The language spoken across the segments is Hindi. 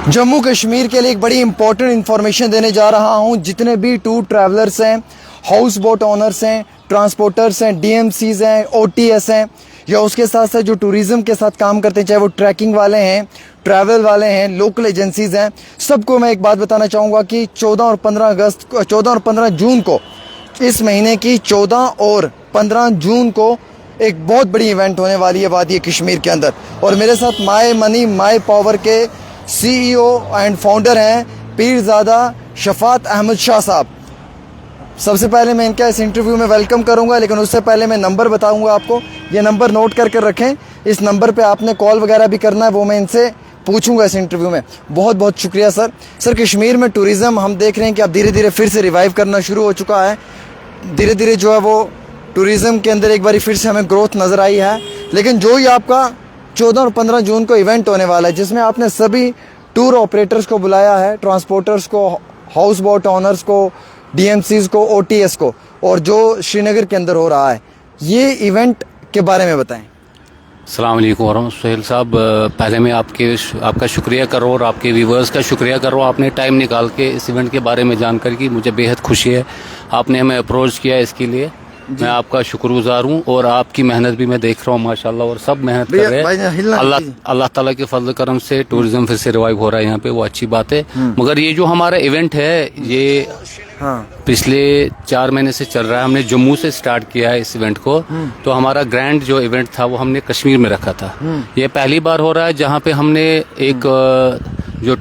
जम्मू कश्मीर के लिए एक बड़ी इंपॉर्टेंट इन्फॉर्मेशन देने जा रहा हूं। जितने भी टूर ट्रैवलर्स हैं, हाउस बोट ओनर्स हैं, ट्रांसपोर्टर्स हैं, डीएमसीज हैं, ओटीएस हैं, या उसके साथ साथ जो टूरिज्म के साथ काम करते हैं, चाहे वो ट्रैकिंग वाले हैं, ट्रैवल वाले हैं, लोकल एजेंसीज हैं, सबको मैं एक बात बताना चाहूँगा कि 14 और 15 जून को, इस महीने की 14 और 15 जून को एक बहुत बड़ी इवेंट होने वाली है वादी कश्मीर के अंदर। और मेरे साथ माय मनी माय पावर के सीईओ एंड फाउंडर हैं पीरजादा शफात अहमद शाह साहब। सबसे पहले मैं इनका इस इंटरव्यू में वेलकम करूंगा, लेकिन उससे पहले मैं नंबर बताऊंगा आपको। ये नंबर नोट करके रखें, इस नंबर पे आपने कॉल वगैरह भी करना है, वो मैं इनसे पूछूंगा इस इंटरव्यू में। बहुत बहुत शुक्रिया सर। सर, कश्मीर में टूरिज़्म हम देख रहे हैं कि अब धीरे धीरे फिर से रिवाइव करना शुरू हो चुका है। धीरे धीरे जो है वो टूरिज़्म के अंदर एक बार फिर से हमें ग्रोथ नज़र आई है। लेकिन जो ही आपका 14 और 15 जून को इवेंट होने वाला है, जिसमें आपने सभी टूर ऑपरेटर्स को बुलाया है, ट्रांसपोर्टर्स को, हाउस बोट ओनर्स को, डीएमसीज को, ओटीएस को, और जो श्रीनगर के अंदर हो रहा है, ये इवेंट के बारे में बताएं। अस्सलाम वालेकुम वरहमतुल्लाह। सोहेल साहब, पहले मैं आपका शुक्रिया करो और आपके व्यूवर्स का शुक्रिया करो। आपने टाइम निकाल के इस इवेंट के बारे में जानकारी की, मुझे बेहद खुशी है। आपने हमें अप्रोच किया, इसके लिए मैं आपका शुक्रगुजार हूँ। और आपकी मेहनत भी मैं देख रहा हूँ माशाल्लाह, और सब मेहनत कर रहे हैं। अल्लाह ताला के फजल करम से टूरिज्म फिर से रिवाइव हो रहा है यहाँ पे, वो अच्छी बात है। मगर ये जो हमारा इवेंट है, ये पिछले 4 महीने से चल रहा है। हमने जम्मू से स्टार्ट किया है इस इवेंट को। तो हमारा ग्रैंड जो इवेंट था वो हमने कश्मीर में रखा था। ये पहली बार हो रहा है जहाँ पे हमने एक जो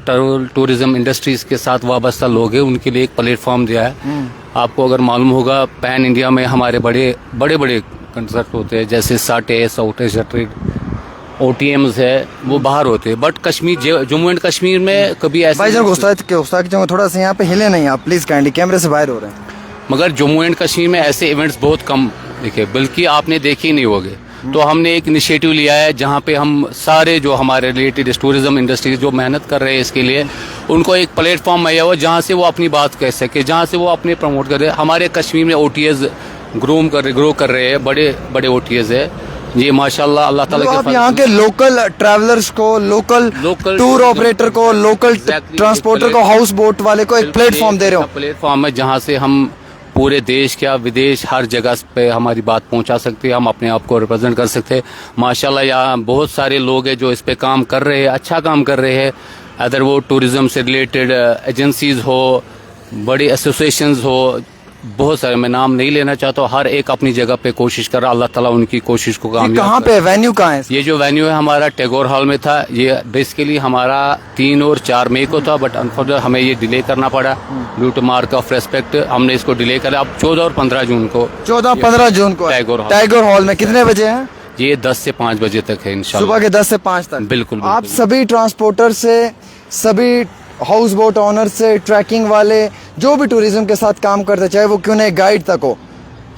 टूरिज्म इंडस्ट्रीज के साथ वाबस्ता लोग हैं उनके लिए एक प्लेटफॉर्म दिया है। आपको अगर मालूम होगा, पैन इंडिया में हमारे बड़े बड़े कंसर्ट होते हैं, जैसे साटे, साउथ एशिया, ओटीएम्स है, वो बाहर होते हैं। बट कश्मीर, जम्मू एंड कश्मीर में कभी ऐसा थोड़ा सा यहाँ पे हिले नहीं आप, प्लीज काइंडली, कैमरे से बाहर हो रहे हैं। मगर जम्मू एंड कश्मीर में ऐसे इवेंट्स बहुत कम देखे, बल्कि आपने देखे ही नहीं होंगे। तो हमने एक इनिशिएटिव लिया है जहाँ पे हम सारे जो हमारे रिलेटेड टूरिज्म इंडस्ट्री जो मेहनत कर रहे हैं इसके लिए, उनको एक प्लेटफॉर्म मिला हुआ जहाँ से वो अपनी बात कह सके, जहाँ से वो अपने प्रमोट कर रहे हैं। हमारे कश्मीर में ओटीएस ग्रो कर रहे हैं, बड़े ओटीएस है जी माशाल्लाह। अल्लाह ताला के यहाँ के लोकल ट्रैवलर्स को, लोकल टूर ऑपरेटर को, लोकल ट्रांसपोर्टर को, हाउस बोट वाले को एक प्लेटफॉर्म दे रहे हो। प्लेटफॉर्म है जहाँ से हम पूरे देश क्या विदेश हर जगह पे हमारी बात पहुंचा सकते हैं, हम अपने आप को रिप्रेजेंट कर सकते हैं। माशाल्लाह यहाँ बहुत सारे लोग हैं जो इस पे काम कर रहे हैं, अच्छा काम कर रहे हैं। अदर वो टूरिज्म से रिलेटेड एजेंसीज हो, बड़ी एसोसिएशंस हो, बहुत सारे, मैं नाम नहीं लेना चाहता हूँ, हर एक अपनी जगह पे कोशिश कर रहा। अल्लाह ताला उनकी कोशिश को कामयाब। कहाँ पे वेन्यू कहाँ है? ये जो वेन्यू है हमारा टैगोर हॉल में था। ये बेसिकली हमारा 3 और 4 मई को था, बट अनफॉर्चुनेटली हमें ये डिले करना पड़ा due to mark of respect. हमने इसको डिले करा। अब 14 और 15 जून को, 14-15 जून को टैगोर हॉल में कितने बजे है? ये 10 से 5 बजे तक है इंशाल्लाह, सुबह के 10 से 5 तक। बिल्कुल। आप सभी ट्रांसपोर्टर से, सभी हाउस बोट ओनर से, ट्रैकिंग वाले, जो भी टूरिज्म के साथ काम करते, चाहे वो क्यों नहीं गाइड तक हो,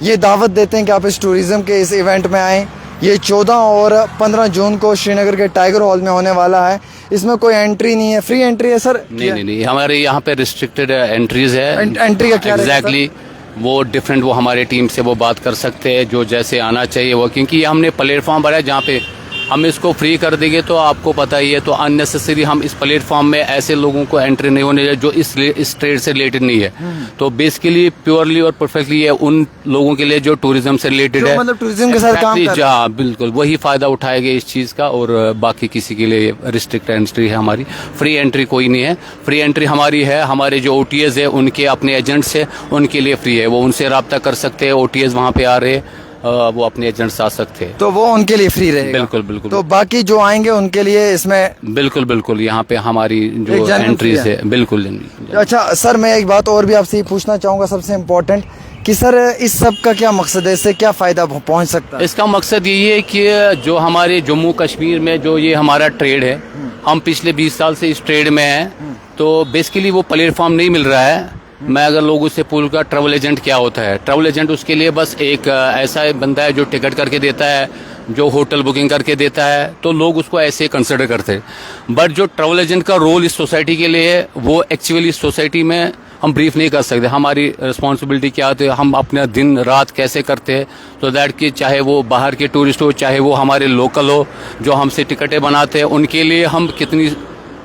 ये दावत देते हैं कि आप इस टूरिज्म के इस इवेंट में आएँ। ये 14 और 15 जून को श्रीनगर के टाइगर हॉल में होने वाला है। इसमें कोई एंट्री नहीं है, फ्री एंट्री है सर? नहीं, हमारे यहाँ पे रिस्ट्रिक्टेड एंट्रीज है। एंट्री का क्या एग्जैक्टली वो डिफरेंट, वो हमारे टीम से वो बात कर सकते हैं जो जैसे आना चाहिए वो, क्योंकि हमने प्लेटफॉर्म बनाया जहाँ पे हम इसको फ्री कर देंगे तो आपको पता ही है, तो अननेसेसरी हम इस प्लेटफॉर्म में ऐसे लोगों को एंट्री नहीं होने जो इस ट्रेड से रिलेटेड नहीं है। तो बेसिकली प्योरली और परफेक्टली ये उन लोगों के लिए जो टूरिज्म से रिलेटेड है, मतलब टूरिज्म के साथ काम कर रहे हैं। हाँ बिल्कुल, वही फायदा उठाएंगे इस चीज का। और बाकी किसी के लिए रिस्ट्रिक्ट एंट्री है हमारी, फ्री एंट्री कोई नहीं है। फ्री एंट्री हमारी है, हमारे जो ओटीएस है उनके अपने एजेंट्स है, उनके लिए फ्री है। वो उनसे रब्ता कर सकते हैं, ओटीएस वहाँ पे आ रहे हैं, वो अपने एजेंट्स आ सकते हैं, तो वो उनके लिए फ्री रहेगा। बिल्कुल। तो बाकी जो आएंगे उनके लिए इसमें बिल्कुल यहाँ पे हमारी जो एंट्रीज है बिल्कुल। अच्छा सर, मैं एक बात और भी आपसे पूछना चाहूंगा, सबसे इम्पोर्टेंट, कि सर इस सब का क्या मकसद है, इससे क्या फायदा पहुंच सकता है? इसका मकसद यही है कि जो हमारे जम्मू कश्मीर में जो ये हमारा ट्रेड है, हम पिछले 20 साल से इस ट्रेड में हैं, तो बेसिकली वो प्लेटफॉर्म नहीं मिल रहा है। मैं अगर लोगों से पूछूंगा ट्रैवल एजेंट क्या होता है, ट्रैवल एजेंट उसके लिए बस एक ऐसा बंदा है जो टिकट करके देता है, जो होटल बुकिंग करके देता है, तो लोग उसको ऐसे कंसिडर करते हैं। बट जो ट्रैवल एजेंट का रोल इस सोसाइटी के लिए है, वो एक्चुअली इस सोसाइटी में हम ब्रीफ नहीं कर सकते। हमारी रिस्पॉन्सिबिलिटी क्या होती है, हम अपना दिन रात कैसे करते हैं, तो दैट कि चाहे वो बाहर के टूरिस्ट हो, चाहे वो हमारे लोकल हो जो हमसे टिकटें बनाते हैं, उनके लिए हम कितनी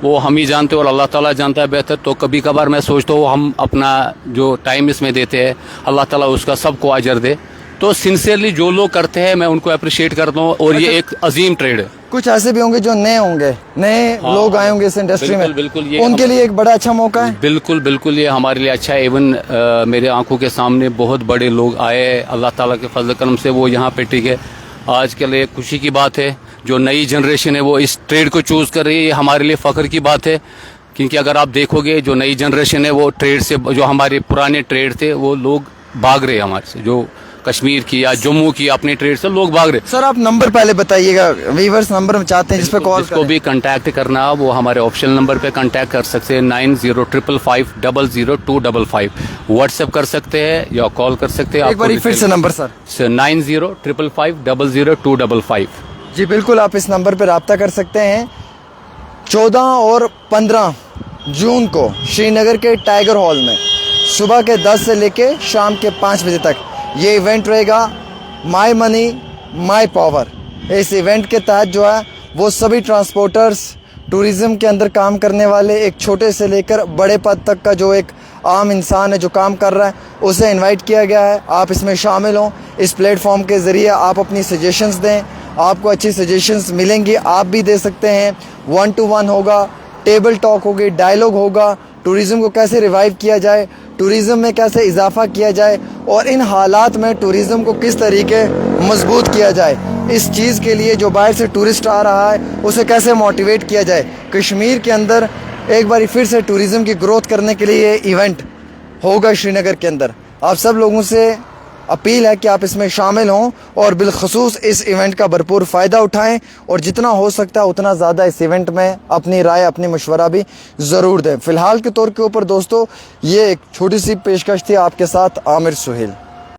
वो हम ही जानते हैं और अल्लाह ताला जानता है बेहतर। तो कभी कभार मैं सोचता हूँ हम अपना जो टाइम इसमें देते हैं अल्लाह ताला उसका सबको अजर दे। तो सिंसियरली जो लोग करते हैं मैं उनको अप्रिशिएट करता हूँ और ये एक अजीम ट्रेड है। कुछ ऐसे भी होंगे जो नए होंगे, नए लोग आए होंगे इस इंडस्ट्री में, बिल्कुल ये उनके लिए एक बड़ा अच्छा मौका है। बिल्कुल बिल्कुल ये हमारे लिए अच्छा है। इवन मेरे आंखों के सामने बहुत बड़े लोग आए, अल्लाह ताला के फजल करम से वो यहाँ पे टिके। आज के लिए खुशी की बात है जो नई जनरेशन है वो इस ट्रेड को चूज कर रही है, ये हमारे लिए फख्र की बात है। क्योंकि अगर आप देखोगे जो नई जनरेशन है वो ट्रेड से, जो हमारे पुराने ट्रेड थे वो लोग भाग रहे हैं हमारे से, जो कश्मीर की या जम्मू की अपने ट्रेड से लोग भाग रहे। सर आप नंबर पहले बताइएगा, वीवर्स नंबर चाहते हैं जिस पे कॉल जिसको भी कांटेक्ट करना वो हमारे ऑप्शनल नंबर पे कांटेक्ट कर सकते हैं 9055500255। व्हाट्सएप कर सकते हैं या कॉल कर सकते हैं। एक बार फिर से नंबर सर 9055500255। जी बिल्कुल, आप इस नंबर पर रब्ता कर सकते हैं। 14 और 15 जून को श्रीनगर के टाइगर हॉल में सुबह के 10 से लेके शाम के 5 बजे तक ये इवेंट रहेगा, माई मनी माई पावर। इस इवेंट के तहत जो है वो सभी ट्रांसपोर्टर्स, टूरिज़्म के अंदर काम करने वाले, एक छोटे से लेकर बड़े पद तक का जो एक आम इंसान है जो काम कर रहा है उसे इनवाइट किया गया है। आप इसमें शामिल हों, इस प्लेटफॉर्म के ज़रिए आप अपनी सजेशंस दें, आपको अच्छी सजेशंस मिलेंगी, आप भी दे सकते हैं। 1-to-1 होगा, टेबल टॉक होगी, डायलॉग होगा, टूरिज़्म को कैसे रिवाइव किया जाए, टूरिज़्म में कैसे इजाफा किया जाए और इन हालात में टूरिज़्म को किस तरीके मजबूत किया जाए। इस चीज़ के लिए जो बाहर से टूरिस्ट आ रहा है उसे कैसे मोटिवेट किया जाए। कश्मीर के अंदर एक बार फिर से टूरिज़्म की ग्रोथ करने के लिए ये इवेंट होगा श्रीनगर के अंदर। आप सब लोगों से अपील है कि आप इसमें शामिल हों और बिलखसूस इस इवेंट का भरपूर फ़ायदा उठाएं और जितना हो सकता है उतना ज़्यादा इस इवेंट में अपनी राय, अपनी मशवरा भी ज़रूर दें। फ़िलहाल के तौर के ऊपर दोस्तों ये एक छोटी सी पेशकश थी आपके साथ आमिर सुहेल।